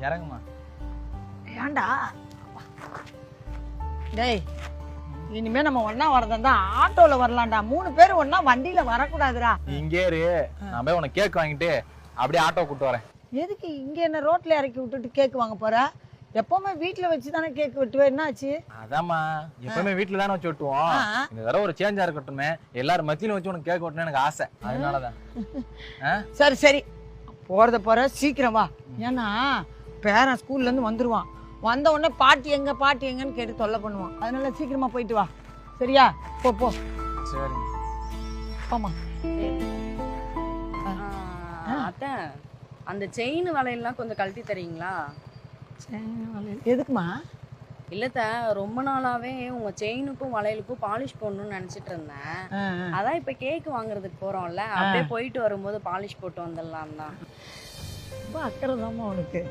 இறங்குமா. ஏன்டா டேய், இனிமே நம்ம ஒன்னா வரதா ஆட்டோல வரலாம்டா. 3 பேர் ஒன்னா வண்டியில வரக்கூடாதுடா. இங்கே இரு, நான் போய் உனக்கு கேக் வாங்கிட்டு அப்படியே ஆட்டோ கூட்டு வரேன். எதுக்கு இங்க என்ன ரோட்ல இறக்கி விட்டுட்டு கேக் வாங்க போற? எப்பவுமே வீட்டுல வச்சுதானே கேக் வெட்டுவேன். என்னாச்சு? அதாம்மா, எப்பவுமே வீட்டுல தானே வச்சு வெட்டுவோம். இந்த தடவை ஒரு சேஞ்சா இருக்கட்டுமே, எல்லாரும் மத்தியில வச்சு உனக்கு கேக் வெட்டணும் எனக்கு ஆசை. அதனாலதான். சரி சரி, போற சீக்கிரம் வா. ஏன்னா பேரன் ஸ்கூல்ல இருந்து வந்துருவான். வந்த உடனே பாட்டி எங்கன்னு கேட்டு தொல்லை பண்ணுவான். அதனால சீக்கிரமா போயிட்டு வா. சரியா? போ. சரி போமா. அத்தை, அந்த செயின் வளையல்லாம் கொஞ்சம் கழட்டி தரீங்களா? எதுக்குமா? இல்லத்த, ரொம்ப நாளாவே உங்க செயினுக்கும் வளையலுக்கும் பாலிஷ் போடணும்னு நினைச்சிட்டு இருந்தேன். அதான் இப்ப கேக் வாங்குறதுக்கு போறோம்ல, அப்படியே போயிட்டு வரும்போது பாலிஷ் போட்டு வந்துடலாம் தான். ரொம்ப அக்கறை தாம்மா உனக்கு.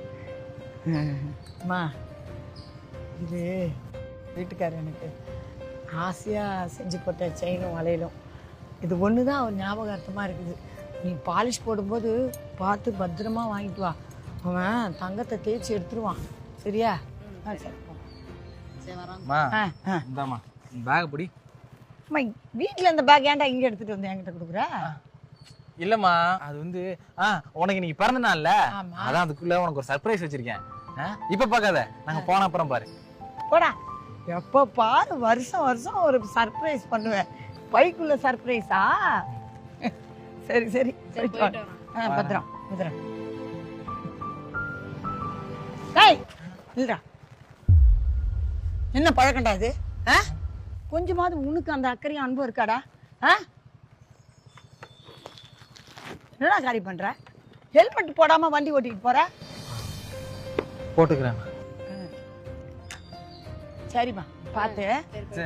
அம்மா, இது வீட்டுக்காரர் எனக்கு ஆசையாக செஞ்சு போட்ட செயினும் வளையலும். இது ஒன்று தான் அவர் ஞாபகார்த்தமாக இருக்குது. நீ பாலிஷ் போடும்போது பார்த்து பத்திரமா வாங்கிட்டு வா. அவன் தங்கத்தை தேய்ச்சி எடுத்துருவான். சரியா? சரி. இந்தாம்மா, பேக் பிடி. அம்மா, வீட்டில் இந்த பேக் ஏன்டா இங்கே எடுத்துகிட்டு வந்து என்கிட்ட கொடுக்குற? இல்லம்மா, அது வந்து உனக்கு இன்னைக்கு பிறந்த நாள்ல, அதான் அதுக்குள்ள உனக்கு ஒரு சர்ப்ரைஸ் வச்சிருக்கேன். இப்ப பார்க்காத, நாங்க போன அப்புறம் பாரு. போடா, எப்போ பாரு வருஷம் ஒரு சர்ப்ரைஸ் பண்ணுவேன். பைக்குள்ள சர்ப்ரைஸா? சரி பத்திரம். டேய் இல்லடா, என்ன பழக்கண்டா இது? கொஞ்சமாவது உனக்கு அந்த அக்கறையும் அன்பும் இருக்காடா? என்னடா காரியம் பண்ற? ஹெல்மெட் போடாம வண்டி ஓட்டிட்டு போற? போட்டுக்கிறேன். சரிம்மா, பாத்து.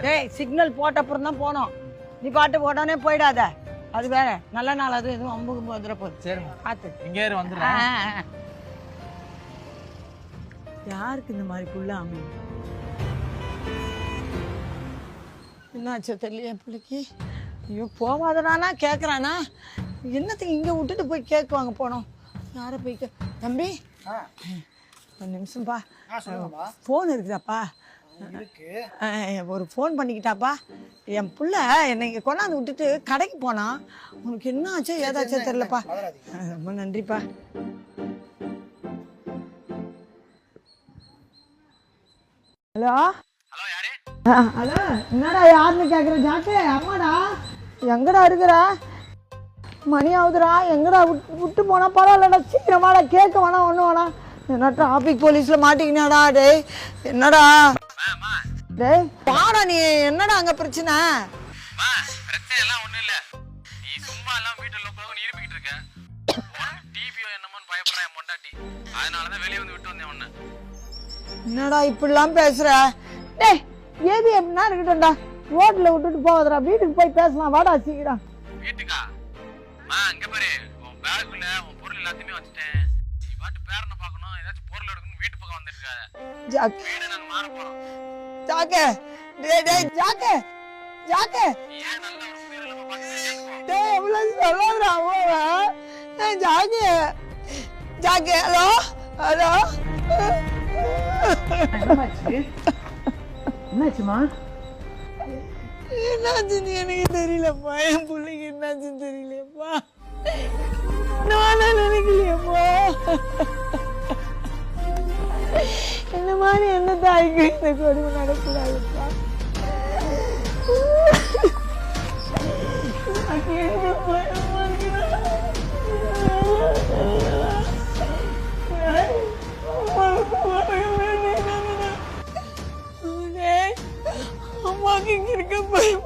டேய், சிக்னல் போட்ட அப்புறம் தான் போனோம். நீ பாட்டு உடனே போயிடாத. அது வேற நல்ல நாள், அது எதுவும் அம்புக்கு வந்துட போகுது. சரிம்மா, பாத்து. இங்கே வந்துடுறேன். யாருக்கு இந்த மாதிரி புள்ள அமையும்? என்னாச்சோ தெரியல என் பிள்ளைக்கு. ஐயோ, போவாதனானா கேட்குறானா? என்னத்துக்கு இங்கே விட்டுட்டு போய் கேக் வாங்க போனோம்? யாரை போய் தம்பி, ஒரு நிமிஷம்ப்பா, ஃபோன் இருக்குதாப்பா? ஒரு ஃபோன் பண்ணிக்கிட்டாப்பா. என் புள்ள என்னை இங்கே கொண்டாந்து விட்டுட்டு கடைக்கு போனான். உனக்கு என்ன ஆச்சோ ஏதாச்சோ தெரியலப்பா. ரொம்ப நன்றிப்பா. ஹலோ ஹலோ, என்னடா யாருன்னு கேட்குற? ஜாக்கு, அம்மாடா. எங்கடா இருக்கிறா? மணி ஆகுதுடா. எங்கடா விட்டு போனா? பரவாயில்லடா, சீக்கிரமாடா. கேட்க வேணாம், ஒன்றும் வேணாம். என்ன டிராஃபிக் போலீஸ்ல மாட்டிக்கினாடா? டேய் என்னடா? டேய் பாடா, நீ என்னடா அங்க பிரச்சனை? பிரச்சனை எல்லாம் ஒண்ணும் இல்ல. நீ சும்மா எல்லாம் வீட்டுல உட்கார்ந்து இருப்பிக்கிட்டு இருக்க. டிவியோ என்னமோன்னு பயப்படுறேன் என் பொண்டாட்டி. அதனாலதான் வெளியே வந்து விட்டு வந்தேன் உன்னை. என்னடா இப்படிலாம் பேசுற? டேய், ஏது எப்படின்னா இருக்கட்டும்டா. ரோட்ல விட்டுட்டு போவதுடா. வீட்டுக்கு போய் பேசலாம், வாடா சீக்கிரம். வீட்டுக்கா? இங்க பாரு, உன் பேக்குல உன் பொருள் எல்லாத்தையுமே வச்சுட்டேன். நீ பாட்டு பேரனை பார்க்கணும், ஏதாச்சும் பொருள் எடுக்கணும், வீட்டு பக்கம் வந்துருக்காத. வீடு நாங்க மாற போறோம். ஜாக்கு, டேய் ஜாக்கு, ஏன் நல்ல ஒரு பேர் இல்லாம பாத்துட்டு டேய் எவ்வளவு சொல்லாதடா ஓவா. டேய் ஜாக்கு, ஹலோ. என்னாச்சுமா? என்னாச்சுன்னு எனக்கு தெரியலப்பா. என் பிள்ளைக்கு என்னாச்சுன்னு தெரியலையப்பா. நானே நினைக்கலையப்பா. இந்த மாதிரி என்ன தாய்க்கு இந்த கொடுமை நடக்கூடாதுப்பா. அம்மாக்கு இங்க இருக்க பயமா